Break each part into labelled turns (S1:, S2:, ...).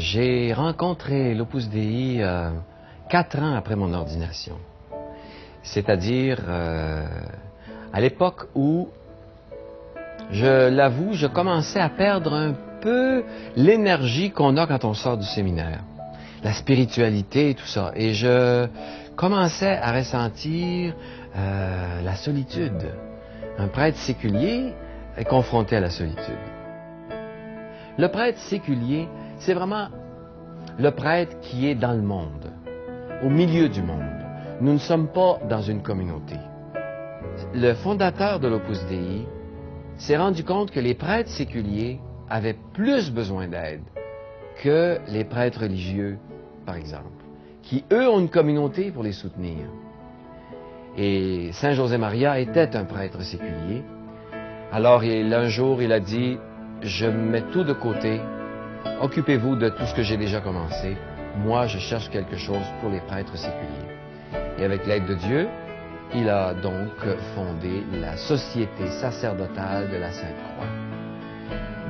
S1: J'ai rencontré l'Opus Dei 4 ans après mon ordination. C'est-à-dire à l'époque où, je l'avoue, je commençais à perdre un peu l'énergie qu'on a quand on sort du séminaire. La spiritualité et tout ça. Et je commençais à ressentir la solitude. Un prêtre séculier est confronté à la solitude. Le prêtre séculier, c'est vraiment le prêtre qui est dans le monde, au milieu du monde. Nous ne sommes pas dans une communauté. Le fondateur de l'Opus Dei s'est rendu compte que les prêtres séculiers avaient plus besoin d'aide que les prêtres religieux, par exemple, qui, eux, ont une communauté pour les soutenir. Et Saint José Maria était un prêtre séculier. Alors, un jour, il a dit, « Je mets tout de côté, occupez-vous de tout ce que j'ai déjà commencé. Moi, je cherche quelque chose pour les prêtres séculiers. » Et avec l'aide de Dieu, il a donc fondé la Société sacerdotale de la Sainte-Croix,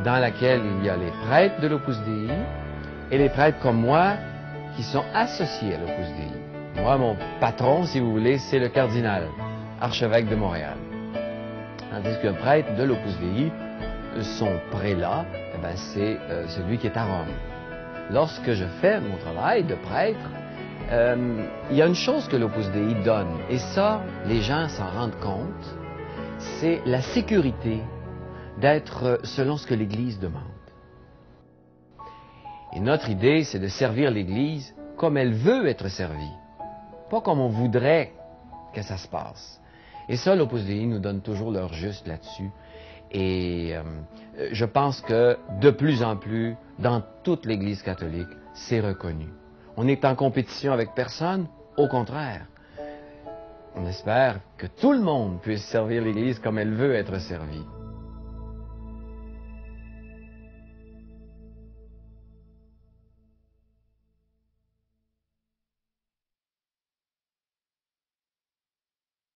S1: dans laquelle il y a les prêtres de l'Opus Dei et les prêtres comme moi qui sont associés à l'Opus Dei. Moi, mon patron, si vous voulez, c'est le cardinal, archevêque de Montréal. Tandis qu'un prêtre de l'Opus Dei, son prélat, c'est celui qui est à Rome. Lorsque je fais mon travail de prêtre, il y a une chose que l'Opus Dei donne, et ça, les gens s'en rendent compte, c'est la sécurité d'être selon ce que l'Église demande. Et notre idée, c'est de servir l'Église comme elle veut être servie, pas comme on voudrait que ça se passe. Et ça, l'Opus Dei nous donne toujours l'heure juste là-dessus. Et je pense que de plus en plus, dans toute l'Église catholique, c'est reconnu. On est en compétition avec personne, au contraire. On espère que tout le monde puisse servir l'Église comme elle veut être servie.